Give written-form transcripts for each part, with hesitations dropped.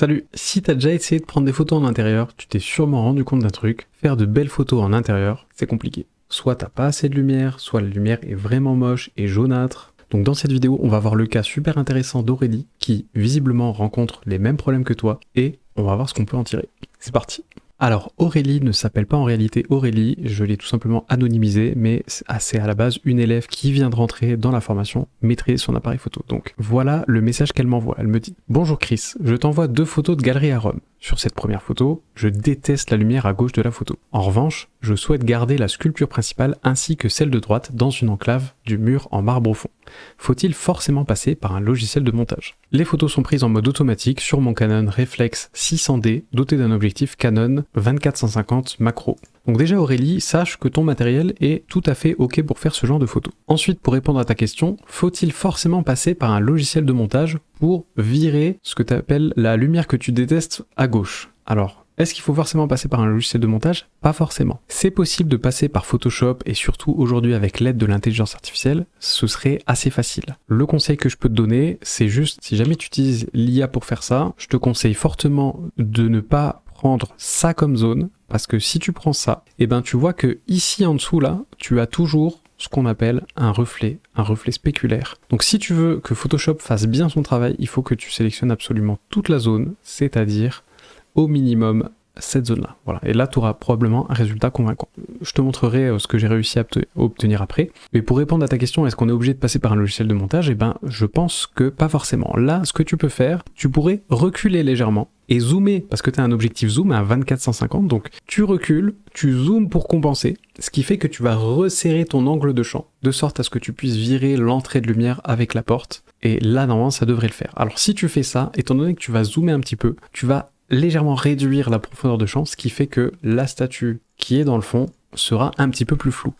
Salut, si t'as déjà essayé de prendre des photos en intérieur, tu t'es sûrement rendu compte d'un truc, faire de belles photos en intérieur, c'est compliqué. Soit t'as pas assez de lumière, soit la lumière est vraiment moche et jaunâtre. Donc dans cette vidéo, on va voir le cas super intéressant d'Aurélie, qui visiblement rencontre les mêmes problèmes que toi, et on va voir ce qu'on peut en tirer. C'est parti. Alors Aurélie ne s'appelle pas en réalité Aurélie, je l'ai tout simplement anonymisée, mais c'est à la base une élève qui vient de rentrer dans la formation maîtriser son appareil photo. Donc voilà le message qu'elle m'envoie, elle me dit « Bonjour Chris, je t'envoie 2 photos de galerie à Rome. Sur cette première photo, je déteste la lumière à gauche de la photo. En revanche, je souhaite garder la sculpture principale ainsi que celle de droite dans une enclave du mur en marbre au fond. Faut-il forcément passer par un logiciel de montage? Les photos sont prises en mode automatique sur mon Canon Reflex 600D doté d'un objectif Canon 24-150 macro. Donc déjà Aurélie, sache que ton matériel est tout à fait ok pour faire ce genre de photos. Ensuite, pour répondre à ta question, faut-il forcément passer par un logiciel de montage pour virer ce que tu appelles la lumière que tu détestes à gauche? Alors, est-ce qu'il faut forcément passer par un logiciel de montage? Pas forcément. C'est possible de passer par Photoshop et surtout aujourd'hui avec l'aide de l'intelligence artificielle, ce serait assez facile. Le conseil que je peux te donner, c'est juste, si jamais tu utilises l'IA pour faire ça, je te conseille fortement de ne pas prendre ça comme zone, parce que si tu prends ça, et ben tu vois que ici en dessous là, tu as toujours ce qu'on appelle un reflet spéculaire. Donc si tu veux que Photoshop fasse bien son travail, il faut que tu sélectionnes absolument toute la zone, c'est-à-dire au minimum cette zone-là. Voilà. Et là, tu auras probablement un résultat convaincant. Je te montrerai ce que j'ai réussi à obtenir après. Mais pour répondre à ta question, est-ce qu'on est obligé de passer par un logiciel de montage? Eh ben, je pense que pas forcément. Là, ce que tu peux faire, tu pourrais reculer légèrement et zoomer, parce que tu as un objectif zoom à 24-150, donc tu recules, tu zoomes pour compenser, ce qui fait que tu vas resserrer ton angle de champ, de sorte à ce que tu puisses virer l'entrée de lumière avec la porte. Et là, normalement, ça devrait le faire. Alors, si tu fais ça, étant donné que tu vas zoomer un petit peu, tu vas légèrement réduire la profondeur de champ, ce qui fait que la statue qui est dans le fond sera un petit peu plus floue.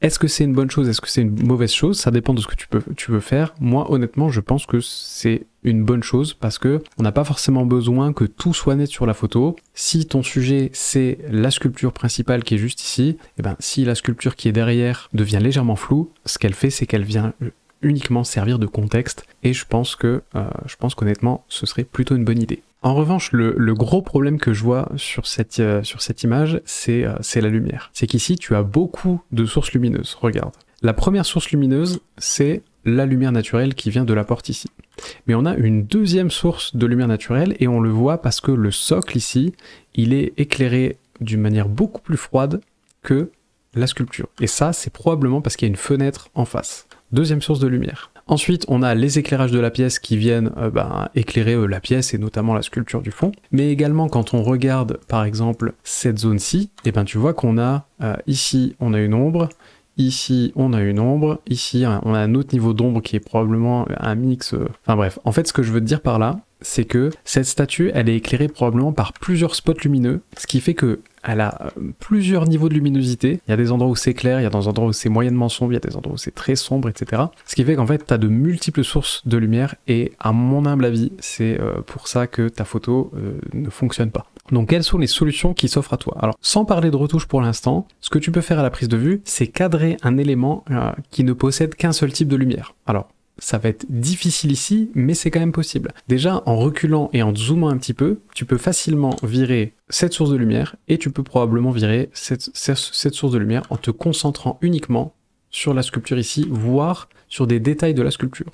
Est-ce que c'est une bonne chose? Est-ce que c'est une mauvaise chose? Ça dépend de ce que tu veux faire. Moi, honnêtement, je pense que c'est une bonne chose parce que on n'a pas forcément besoin que tout soit net sur la photo. Si ton sujet, c'est la sculpture principale qui est juste ici, et ben, si la sculpture qui est derrière devient légèrement floue, ce qu'elle fait, c'est qu'elle vient uniquement servir de contexte et je pense qu'honnêtement, ce serait plutôt une bonne idée. En revanche, le gros problème que je vois sur cette image, c'est la lumière. C'est qu'ici, tu as beaucoup de sources lumineuses. Regarde. La première source lumineuse, c'est la lumière naturelle qui vient de la porte ici. Mais on a une deuxième source de lumière naturelle et on le voit parce que le socle ici, il est éclairé d'une manière beaucoup plus froide que la sculpture. Et ça, c'est probablement parce qu'il y a une fenêtre en face. Deuxième source de lumière. Ensuite, on a les éclairages de la pièce qui viennent éclairer la pièce et notamment la sculpture du fond. Mais également, quand on regarde par exemple cette zone-ci, et ben tu vois qu'on a ici on a une ombre, ici on a une ombre, ici on a un autre niveau d'ombre qui est probablement un mix. Enfin bref, en fait ce que je veux te dire par là, c'est que cette statue, elle est éclairée probablement par plusieurs spots lumineux, ce qui fait que elle a plusieurs niveaux de luminosité. Il y a des endroits où c'est clair, il y a des endroits où c'est moyennement sombre, il y a des endroits où c'est très sombre, etc. Ce qui fait qu'en fait, tu as de multiples sources de lumière et à mon humble avis, c'est pour ça que ta photo ne fonctionne pas. Donc quelles sont les solutions qui s'offrent à toi? Alors sans parler de retouche pour l'instant, ce que tu peux faire à la prise de vue, c'est cadrer un élément qui ne possède qu'un seul type de lumière. Alors ça va être difficile ici, mais c'est quand même possible. Déjà, en reculant et en zoomant un petit peu, tu peux facilement virer cette source de lumière et tu peux probablement virer cette source de lumière en te concentrant uniquement sur la sculpture ici, voire sur des détails de la sculpture.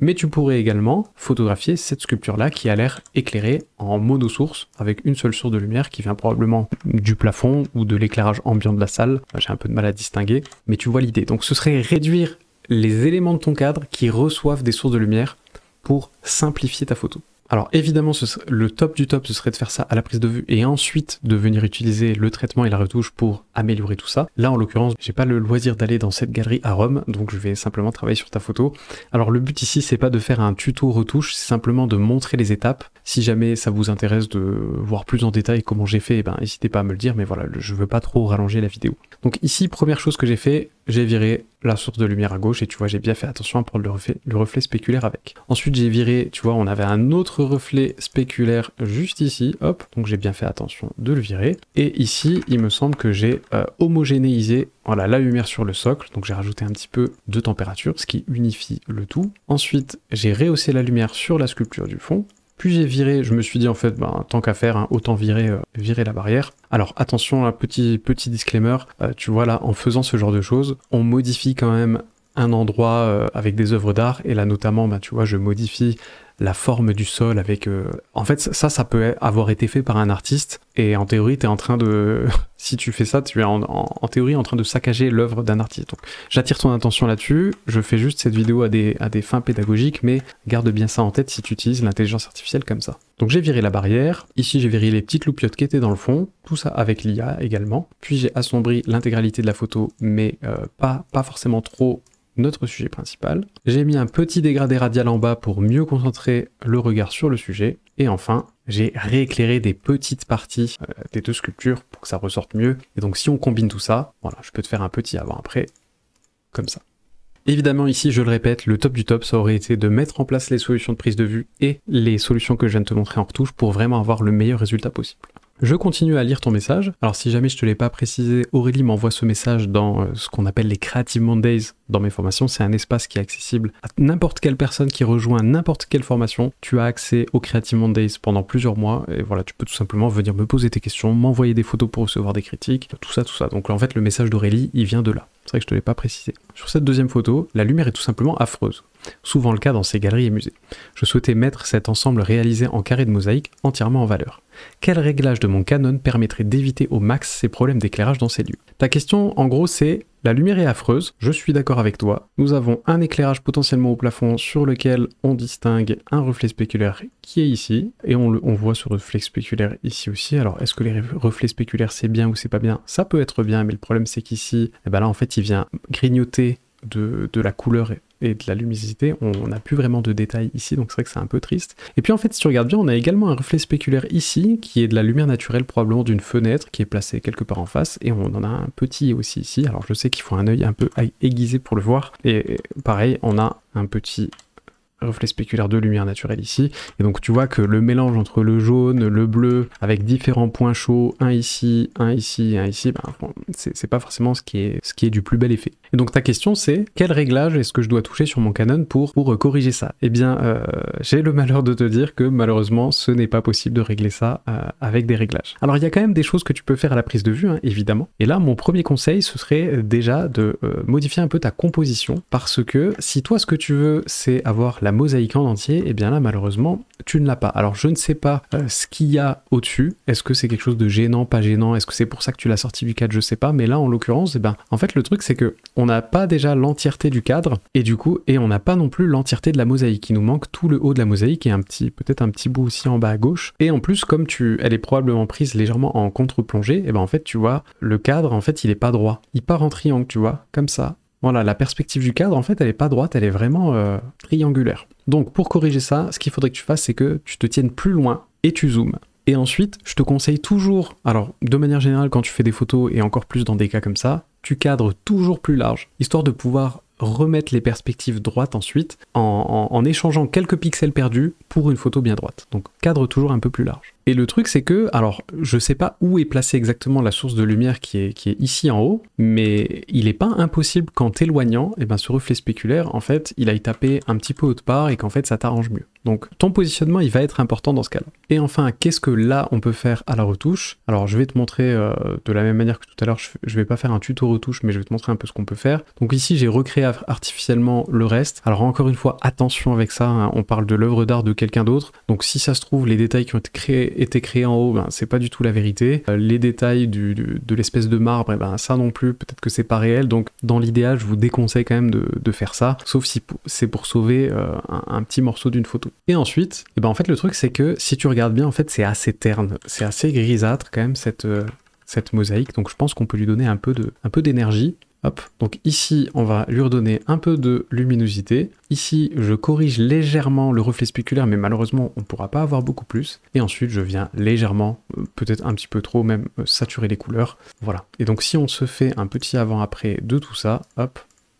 Mais tu pourrais également photographier cette sculpture-là qui a l'air éclairée en monosource avec une seule source de lumière qui vient probablement du plafond ou de l'éclairage ambiant de la salle. J'ai un peu de mal à distinguer, mais tu vois l'idée. Donc ce serait réduire les éléments de ton cadre qui reçoivent des sources de lumière pour simplifier ta photo. Alors évidemment, le top du top, ce serait de faire ça à la prise de vue et ensuite de venir utiliser le traitement et la retouche pour améliorer tout ça. Là, en l'occurrence, j'ai pas le loisir d'aller dans cette galerie à Rome, donc je vais simplement travailler sur ta photo. Alors le but ici, c'est pas de faire un tuto retouche, c'est simplement de montrer les étapes. Si jamais ça vous intéresse de voir plus en détail comment j'ai fait, eh ben n'hésitez pas à me le dire, mais voilà, je veux pas trop rallonger la vidéo. Donc ici, première chose que j'ai fait, j'ai viré la source de lumière à gauche et tu vois, j'ai bien fait attention à prendre le reflet spéculaire avec. Ensuite, j'ai viré, tu vois, on avait un autre reflet spéculaire juste ici, hop, donc j'ai bien fait attention de le virer. Et ici, il me semble que j'ai homogénéisé, voilà, la lumière sur le socle, donc j'ai rajouté un petit peu de température, ce qui unifie le tout. Ensuite, j'ai rehaussé la lumière sur la sculpture du fond. Puis j'ai viré, je me suis dit en fait, tant qu'à faire, hein, autant virer la barrière. Alors attention, un petit disclaimer, tu vois là, en faisant ce genre de choses, on modifie quand même un endroit avec des œuvres d'art, et là notamment, tu vois, je modifie la forme du sol avec... En fait, ça peut avoir été fait par un artiste, et en théorie, t'es en train de... si tu fais ça, tu es en théorie en train de saccager l'œuvre d'un artiste. Donc j'attire ton attention là-dessus, je fais juste cette vidéo à des fins pédagogiques, mais garde bien ça en tête si tu utilises l'intelligence artificielle comme ça. Donc j'ai viré la barrière, ici j'ai viré les petites loupiottes qui étaient dans le fond, tout ça avec l'IA également, puis j'ai assombri l'intégralité de la photo, mais pas forcément trop notre sujet principal. J'ai mis un petit dégradé radial en bas pour mieux concentrer le regard sur le sujet. Et enfin, j'ai rééclairé des petites parties des deux sculptures pour que ça ressorte mieux. Et donc si on combine tout ça, voilà, je peux te faire un petit avant-après, comme ça. Évidemment ici, je le répète, le top du top, ça aurait été de mettre en place les solutions de prise de vue et les solutions que je viens de te montrer en retouche pour vraiment avoir le meilleur résultat possible. Je continue à lire ton message. Alors si jamais je te l'ai pas précisé, Aurélie m'envoie ce message dans ce qu'on appelle les Creative Mondays dans mes formations. C'est un espace qui est accessible à n'importe quelle personne qui rejoint n'importe quelle formation. Tu as accès aux Creative Mondays pendant plusieurs mois et voilà, tu peux tout simplement venir me poser tes questions, m'envoyer des photos pour recevoir des critiques, tout ça. Donc en fait le message d'Aurélie, il vient de là. C'est vrai que je te l'ai pas précisé. Sur cette deuxième photo, la lumière est tout simplement affreuse. Souvent le cas dans ces galeries et musées. Je souhaitais mettre cet ensemble réalisé en carré de mosaïque entièrement en valeur. Quel réglage de mon Canon permettrait d'éviter au max ces problèmes d'éclairage dans ces lieux? Ta question, en gros, c'est la lumière est affreuse, je suis d'accord avec toi. Nous avons un éclairage potentiellement au plafond sur lequel on distingue un reflet spéculaire qui est ici, et on voit ce reflet spéculaire ici aussi. Alors, est-ce que les reflets spéculaires c'est bien ou c'est pas bien? Ça peut être bien, mais le problème c'est qu'ici, là en fait, il vient grignoter de la couleur et de la luminosité, on n'a plus vraiment de détails ici, donc c'est vrai que c'est un peu triste. Et puis en fait, si tu regardes bien, on a également un reflet spéculaire ici, qui est de la lumière naturelle, probablement d'une fenêtre, qui est placée quelque part en face, et on en a un petit aussi ici. Alors je sais qu'il faut un œil un peu aiguisé pour le voir, et pareil, on a un petit reflet spéculaire de lumière naturelle ici, et donc tu vois que le mélange entre le jaune, le bleu, avec différents points chauds, un ici, un ici, un ici, c'est pas forcément ce qui est du plus bel effet. Et donc ta question c'est, quel réglage est-ce que je dois toucher sur mon Canon pour corriger ça? Eh bien, j'ai le malheur de te dire que malheureusement, ce n'est pas possible de régler ça avec des réglages. Alors il y a quand même des choses que tu peux faire à la prise de vue, hein, évidemment, et là mon premier conseil, ce serait déjà de modifier un peu ta composition, parce que si toi ce que tu veux, c'est avoir la mosaïque en entier, et bien là malheureusement tu ne l'as pas. Alors je ne sais pas ce qu'il y a au-dessus, est-ce que c'est quelque chose de gênant, pas gênant, est-ce que c'est pour ça que tu l'as sorti du cadre, je sais pas, mais là en l'occurrence, en fait le truc c'est que on n'a pas déjà l'entièreté du cadre, et du coup, on n'a pas non plus l'entièreté de la mosaïque, il nous manque tout le haut de la mosaïque et peut-être un petit bout aussi en bas à gauche, et en plus comme elle est probablement prise légèrement en contre-plongée, et en fait tu vois, le cadre en fait il est pas droit, il part en triangle, tu vois, comme ça. Voilà, la perspective du cadre, en fait, elle est pas droite, elle est vraiment triangulaire. Donc, pour corriger ça, ce qu'il faudrait que tu fasses, c'est que tu te tiennes plus loin et tu zoomes. Et ensuite, je te conseille toujours, alors, de manière générale, quand tu fais des photos, et encore plus dans des cas comme ça, tu cadres toujours plus large, histoire de pouvoir remettre les perspectives droites ensuite, en échangeant quelques pixels perdus pour une photo bien droite. Donc, cadre toujours un peu plus large. Et le truc c'est que, alors je sais pas où est placée exactement la source de lumière qui est ici en haut, mais il est pas impossible qu'en t'éloignant, ce reflet spéculaire, en fait, il aille taper un petit peu autre part et qu'en fait ça t'arrange mieux. Donc ton positionnement il va être important dans ce cas-là. Et enfin, qu'est-ce que là on peut faire à la retouche? Alors je vais te montrer de la même manière que tout à l'heure, je vais pas faire un tuto retouche, mais je vais te montrer un peu ce qu'on peut faire. Donc ici j'ai recréé artificiellement le reste. Alors encore une fois, attention avec ça, hein, on parle de l'œuvre d'art de quelqu'un d'autre, donc si ça se trouve, les détails qui ont été créés en haut, c'est pas du tout la vérité. Les détails de l'espèce de marbre, ça non plus, peut-être que c'est pas réel, donc dans l'idéal, je vous déconseille quand même de faire ça, sauf si c'est pour sauver un petit morceau d'une photo. Et ensuite, en fait, le truc, c'est que si tu regardes bien, en fait, c'est assez terne, c'est assez grisâtre quand même, cette mosaïque, donc je pense qu'on peut lui donner un peu d'énergie. Hop, donc ici, on va lui redonner un peu de luminosité. Ici, je corrige légèrement le reflet spéculaire, mais malheureusement, on ne pourra pas avoir beaucoup plus. Et ensuite, je viens légèrement, peut-être un petit peu trop, même saturer les couleurs. Voilà. Et donc, si on se fait un petit avant-après de tout ça, hop,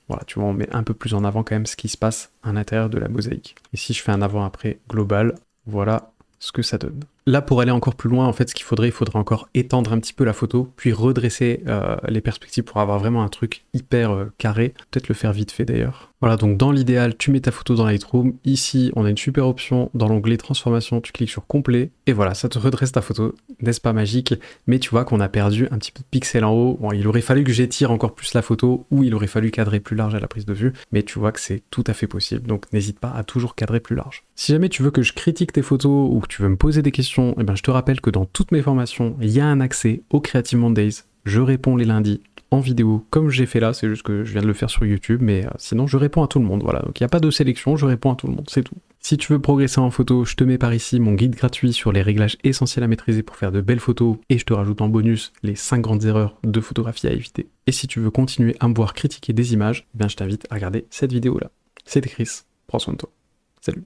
voilà, tu vois, on met un peu plus en avant quand même ce qui se passe à l'intérieur de la mosaïque. Et si je fais un avant-après global, voilà ce que ça donne. Là, pour aller encore plus loin, en fait, ce qu'il faudrait, il faudrait encore étendre un petit peu la photo, puis redresser les perspectives pour avoir vraiment un truc hyper carré. Peut-être le faire vite fait d'ailleurs. Voilà, donc dans l'idéal, tu mets ta photo dans Lightroom. Ici, on a une super option dans l'onglet transformation, tu cliques sur complet, et voilà, ça te redresse ta photo. N'est-ce pas magique? Mais tu vois qu'on a perdu un petit peu de pixels en haut. Bon, il aurait fallu que j'étire encore plus la photo, ou il aurait fallu cadrer plus large à la prise de vue, mais tu vois que c'est tout à fait possible, donc n'hésite pas à toujours cadrer plus large. Si jamais tu veux que je critique tes photos, ou que tu veux me poser des questions, eh ben, je te rappelle que dans toutes mes formations, il y a un accès au Creative Mondays. Je réponds les lundis en vidéo, comme j'ai fait là, c'est juste que je viens de le faire sur YouTube, mais sinon je réponds à tout le monde, voilà. Donc il n'y a pas de sélection, je réponds à tout le monde, c'est tout. Si tu veux progresser en photo, je te mets par ici mon guide gratuit sur les réglages essentiels à maîtriser pour faire de belles photos, et je te rajoute en bonus les 5 grandes erreurs de photographie à éviter. Et si tu veux continuer à me voir critiquer des images, eh bien je t'invite à regarder cette vidéo là. C'était Chris, prends soin de toi. Salut.